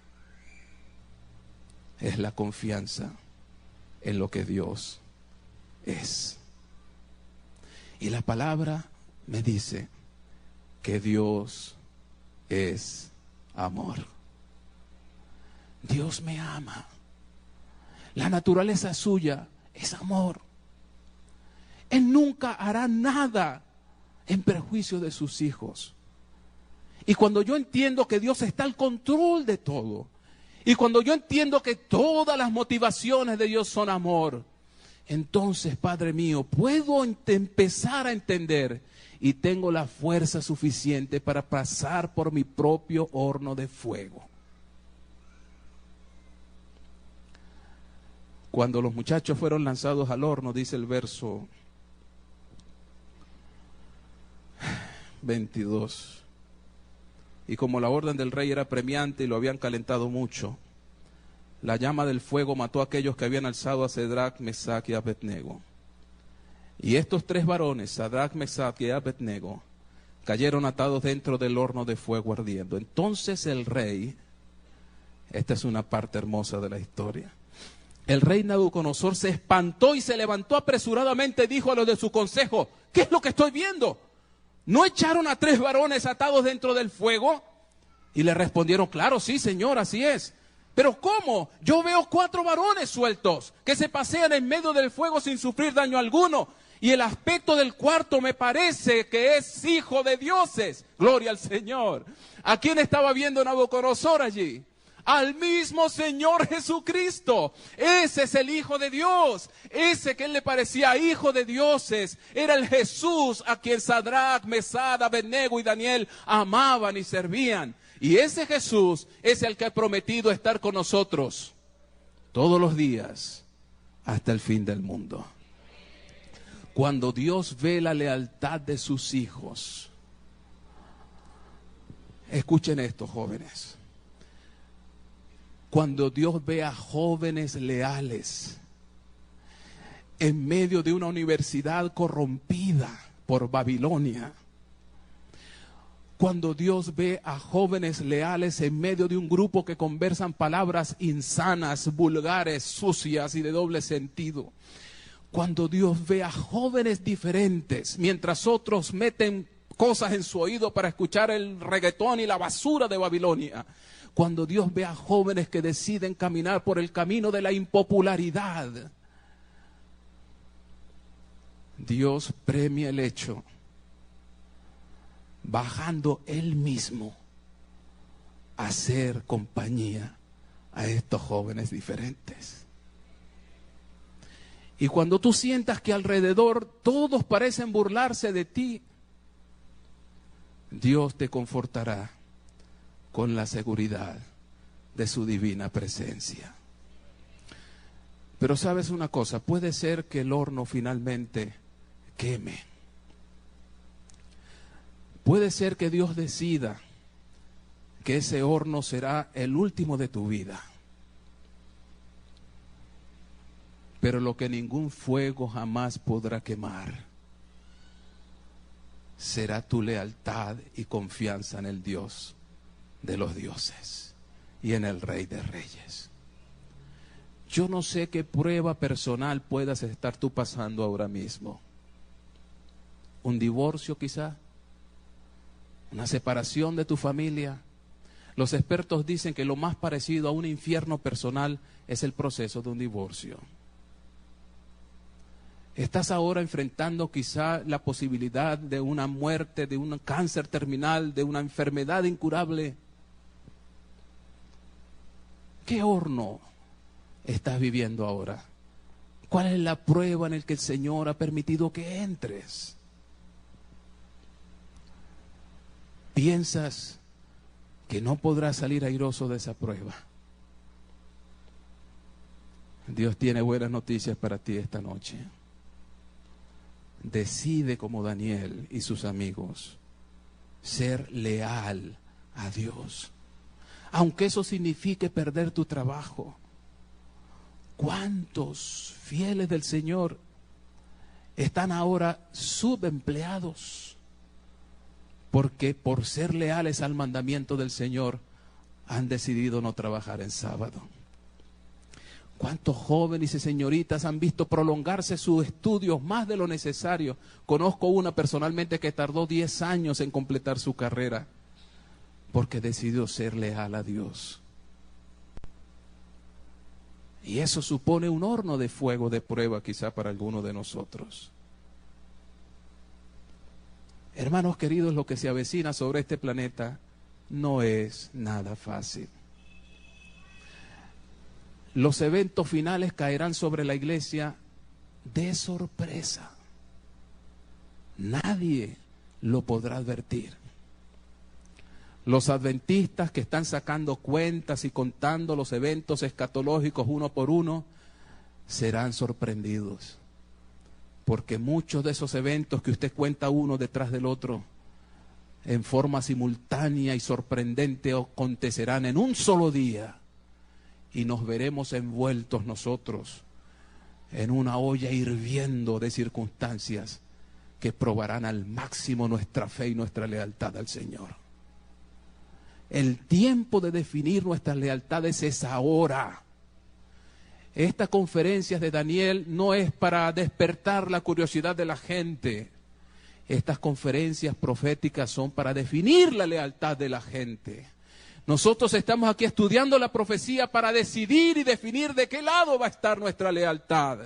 es la confianza en lo que Dios es. Y la palabra me dice que Dios es amor. Dios me ama. La naturaleza suya es amor. Él nunca hará nada en perjuicio de sus hijos. Y cuando yo entiendo que Dios está al control de todo, y cuando yo entiendo que todas las motivaciones de Dios son amor, entonces, Padre mío, puedo empezar a entender y tengo la fuerza suficiente para pasar por mi propio horno de fuego. Cuando los muchachos fueron lanzados al horno, dice el verso 22, y como la orden del rey era premiante y lo habían calentado mucho, la llama del fuego mató a aquellos que habían alzado a Sadrach, Mesach y Abednego. Y estos tres varones, Sadrach, Mesach y Abednego, cayeron atados dentro del horno de fuego ardiendo. Entonces el rey, esta es una parte hermosa de la historia, el rey Nabucodonosor se espantó y se levantó apresuradamente y dijo a los de su consejo: ¿qué es lo que estoy viendo? ¿No echaron a tres varones atados dentro del fuego? Y le respondieron: claro, sí, señor, así es. ¿Pero cómo? Yo veo 4 varones sueltos que se pasean en medio del fuego sin sufrir daño alguno. Y el aspecto del cuarto me parece que es hijo de dioses. Gloria al Señor. ¿A quién estaba viendo Nabucodonosor allí? Al mismo Señor Jesucristo. Ese es el Hijo de Dios. Ese que él le parecía hijo de dioses era el Jesús a quien Sadrach, Mesach, Abednego y Daniel amaban y servían. Y ese Jesús es el que ha prometido estar con nosotros todos los días hasta el fin del mundo. Cuando Dios ve la lealtad de sus hijos, escuchen esto, jóvenes. Cuando Dios ve a jóvenes leales en medio de una universidad corrompida por Babilonia, cuando Dios ve a jóvenes leales en medio de un grupo que conversan palabras insanas, vulgares, sucias y de doble sentido, cuando Dios ve a jóvenes diferentes, mientras otros meten cosas en su oído para escuchar el reggaetón y la basura de Babilonia, cuando Dios ve a jóvenes que deciden caminar por el camino de la impopularidad, Dios premia el hecho bajando Él mismo a hacer compañía a estos jóvenes diferentes. Y cuando tú sientas que alrededor todos parecen burlarse de ti, Dios te confortará con la seguridad de su divina presencia. Pero sabes una cosa, puede ser que el horno finalmente queme. Puede ser que Dios decida que ese horno será el último de tu vida. Pero lo que ningún fuego jamás podrá quemar será tu lealtad y confianza en el Dios de los dioses y en el Rey de Reyes. Yo no sé qué prueba personal puedas estar tú pasando ahora mismo. Un divorcio quizá, una separación de tu familia. Los expertos dicen que lo más parecido a un infierno personal es el proceso de un divorcio. Estás ahora enfrentando quizá la posibilidad de una muerte, de un cáncer terminal, de una enfermedad incurable. ¿Qué horno estás viviendo ahora? ¿Cuál es la prueba en la que el Señor ha permitido que entres? ¿Piensas que no podrás salir airoso de esa prueba? Dios tiene buenas noticias para ti esta noche. Decide como Daniel y sus amigos ser leal a Dios, aunque eso signifique perder tu trabajo. ¿Cuántos fieles del Señor están ahora subempleados? Porque por ser leales al mandamiento del Señor han decidido no trabajar en sábado. ¿Cuántos jóvenes y señoritas han visto prolongarse sus estudios más de lo necesario? Conozco una personalmente que tardó 10 años en completar su carrera porque decidió ser leal a Dios. Y eso supone un horno de fuego de prueba quizá para algunos de nosotros. Hermanos queridos, lo que se avecina sobre este planeta no es nada fácil. Los eventos finales caerán sobre la iglesia de sorpresa. Nadie lo podrá advertir. Los adventistas que están sacando cuentas y contando los eventos escatológicos uno por uno serán sorprendidos. Porque muchos de esos eventos que usted cuenta uno detrás del otro en forma simultánea y sorprendente acontecerán en un solo día. Y nos veremos envueltos nosotros en una olla hirviendo de circunstancias que probarán al máximo nuestra fe y nuestra lealtad al Señor. El tiempo de definir nuestras lealtades es ahora. Esta conferencia de Daniel no es para despertar la curiosidad de la gente. Estas conferencias proféticas son para definir la lealtad de la gente. Nosotros estamos aquí estudiando la profecía para decidir y definir de qué lado va a estar nuestra lealtad.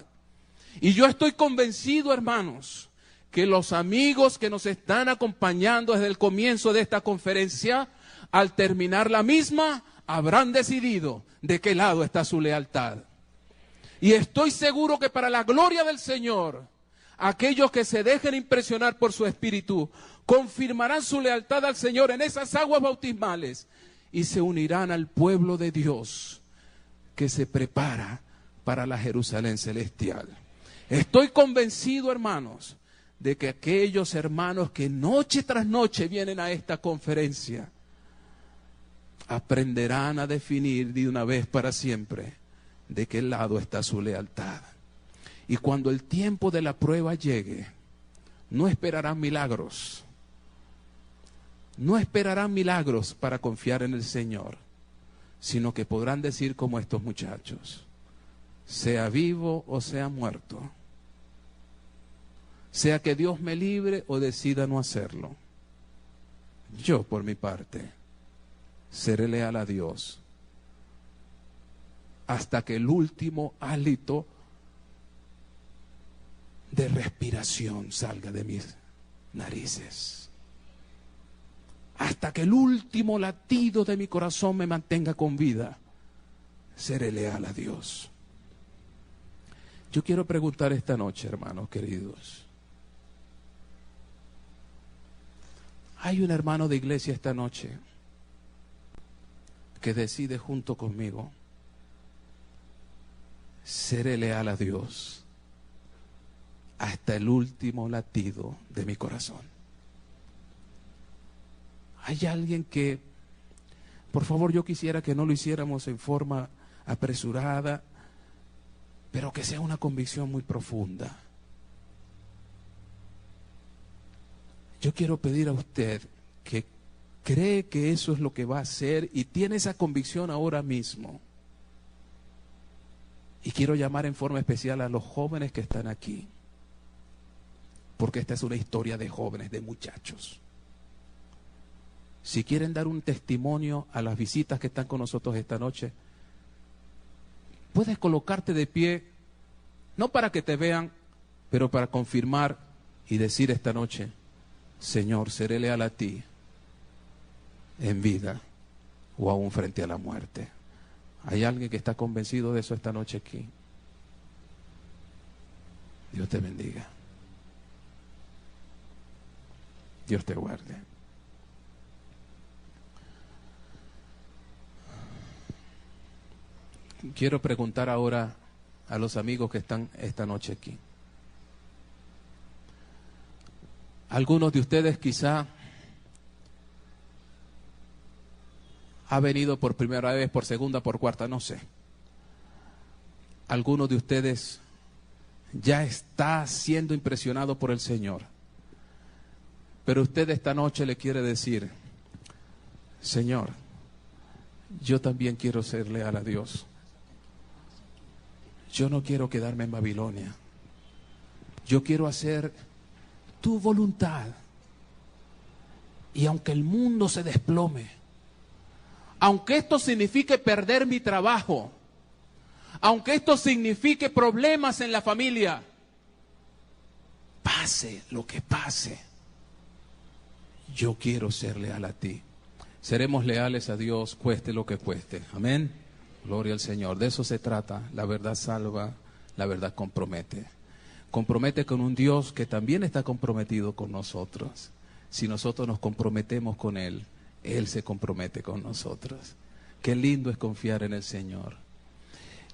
Y yo estoy convencido, hermanos, que los amigos que nos están acompañando desde el comienzo de esta conferencia, al terminar la misma, habrán decidido de qué lado está su lealtad. Y estoy seguro que para la gloria del Señor, aquellos que se dejen impresionar por su espíritu, confirmarán su lealtad al Señor en esas aguas bautismales y se unirán al pueblo de Dios que se prepara para la Jerusalén celestial. Estoy convencido, hermanos, de que aquellos hermanos que noche tras noche vienen a esta conferencia aprenderán a definir de una vez para siempre de qué lado está su lealtad. Y cuando el tiempo de la prueba llegue, no esperarán milagros. No esperarán milagros para confiar en el Señor, sino que podrán decir como estos muchachos, sea vivo o sea muerto, sea que Dios me libre o decida no hacerlo. Yo, por mi parte, seré leal a Dios hasta que el último hálito de respiración salga de mis narices. Hasta que el último latido de mi corazón me mantenga con vida, seré leal a Dios. Yo quiero preguntar esta noche, hermanos queridos. Hay un hermano de iglesia esta noche que decide junto conmigo, seré leal a Dios hasta el último latido de mi corazón. Hay alguien que, por favor, yo quisiera que no lo hiciéramos en forma apresurada, pero que sea una convicción muy profunda. Yo quiero pedir a usted que cree que eso es lo que va a hacer y tiene esa convicción ahora mismo. Y quiero llamar en forma especial a los jóvenes que están aquí, porque esta es una historia de jóvenes, de muchachos. Si quieren dar un testimonio a las visitas que están con nosotros esta noche, puedes colocarte de pie, no para que te vean, pero para confirmar y decir esta noche, Señor, seré leal a ti en vida o aún frente a la muerte. ¿Hay alguien que está convencido de eso esta noche aquí? Dios te bendiga. Dios te guarde. Quiero preguntar ahora a los amigos que están esta noche aquí. Algunos de ustedes quizá ha venido por primera vez, por segunda, por cuarta, no sé. Algunos de ustedes ya está siendo impresionado por el Señor. Pero usted esta noche le quiere decir, Señor, yo también quiero ser leal a Dios. Yo no quiero quedarme en Babilonia. Yo quiero hacer tu voluntad. Y aunque el mundo se desplome, aunque esto signifique perder mi trabajo, aunque esto signifique problemas en la familia, pase lo que pase, yo quiero ser leal a ti. Seremos leales a Dios, cueste lo que cueste. Amén. Gloria al Señor. De eso se trata. La verdad salva, la verdad compromete. Compromete con un Dios que también está comprometido con nosotros. Si nosotros nos comprometemos con Él, Él se compromete con nosotros. Qué lindo es confiar en el Señor.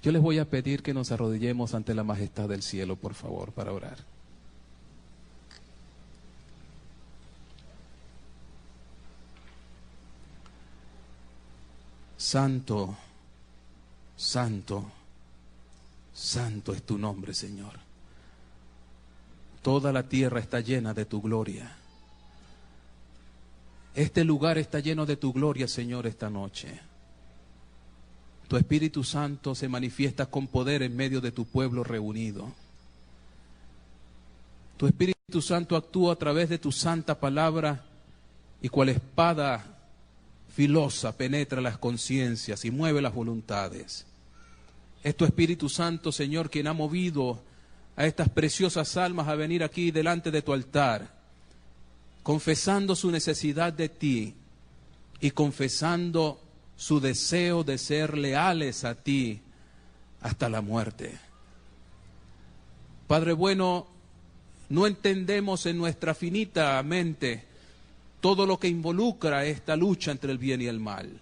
Yo les voy a pedir que nos arrodillemos ante la majestad del cielo, por favor, para orar. Santo, santo, santo es tu nombre, Señor. Toda la tierra está llena de tu gloria. Este lugar está lleno de tu gloria, Señor, esta noche. Tu Espíritu Santo se manifiesta con poder en medio de tu pueblo reunido. Tu Espíritu Santo actúa a través de tu santa palabra y cual espada filosa penetra las conciencias y mueve las voluntades. Es tu Espíritu Santo, Señor, quien ha movido a estas preciosas almas a venir aquí delante de tu altar, confesando su necesidad de ti y confesando su deseo de ser leales a ti hasta la muerte. Padre bueno, no entendemos en nuestra finita mente todo lo que involucra esta lucha entre el bien y el mal,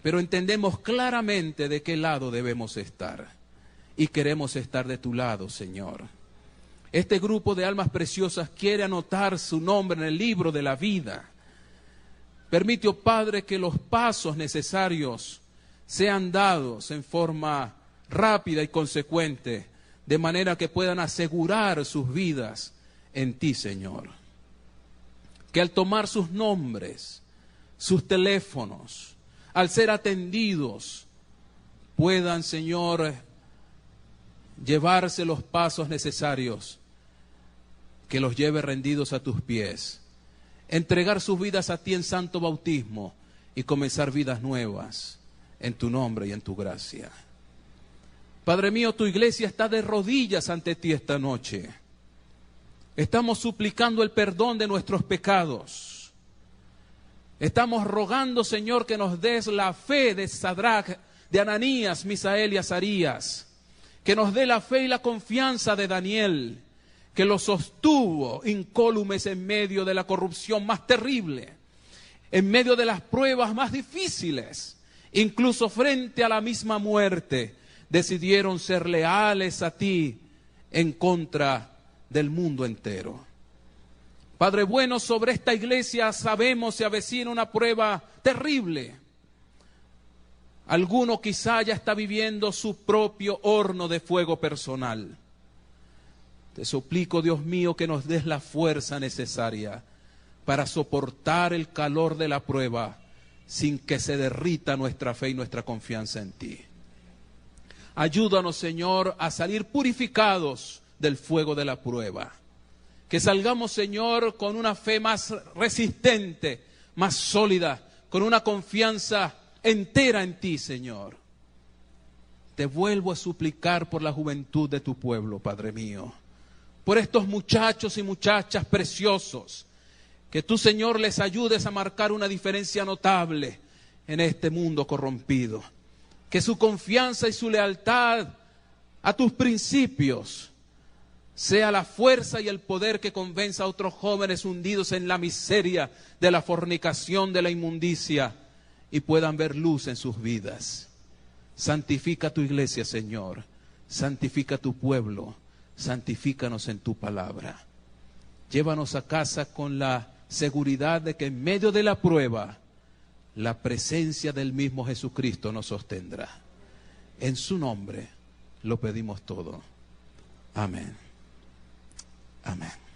pero entendemos claramente de qué lado debemos estar y queremos estar de tu lado, Señor. Este grupo de almas preciosas quiere anotar su nombre en el libro de la vida. Permite, oh Padre, que los pasos necesarios sean dados en forma rápida y consecuente, de manera que puedan asegurar sus vidas en ti, Señor. Que al tomar sus nombres, sus teléfonos, al ser atendidos, puedan, Señor, llevarse los pasos necesarios, que los lleve rendidos a tus pies, entregar sus vidas a ti en santo bautismo y comenzar vidas nuevas en tu nombre y en tu gracia. Padre mío, tu iglesia está de rodillas ante ti esta noche. Estamos suplicando el perdón de nuestros pecados. Estamos rogando, Señor, que nos des la fe de Sadrach, de Ananías, Misael y Azarías. Que nos dé la fe y la confianza de Daniel, que lo sostuvo incólumes en medio de la corrupción más terrible, en medio de las pruebas más difíciles, incluso frente a la misma muerte, decidieron ser leales a ti en contra del mundo entero. Padre bueno, sobre esta iglesia sabemos se avecina una prueba terrible. Alguno quizá ya está viviendo su propio horno de fuego personal. Te suplico, Dios mío, que nos des la fuerza necesaria para soportar el calor de la prueba sin que se derrita nuestra fe y nuestra confianza en ti. Ayúdanos, Señor, a salir purificados del fuego de la prueba. Que salgamos, Señor, con una fe más resistente, más sólida, con una confianza entera en ti, Señor. Te vuelvo a suplicar por la juventud de tu pueblo, Padre mío, por estos muchachos y muchachas preciosos. Que tú, Señor, les ayudes a marcar una diferencia notable en este mundo corrompido. Que su confianza y su lealtad a tus principios sea la fuerza y el poder que convenza a otros jóvenes hundidos en la miseria de la fornicación, de la inmundicia, y puedan ver luz en sus vidas. Santifica tu iglesia, Señor. Santifica tu pueblo. Santifícanos en tu palabra. Llévanos a casa con la seguridad de que en medio de la prueba, la presencia del mismo Jesucristo nos sostendrá. En su nombre lo pedimos todo. Amén. Amén.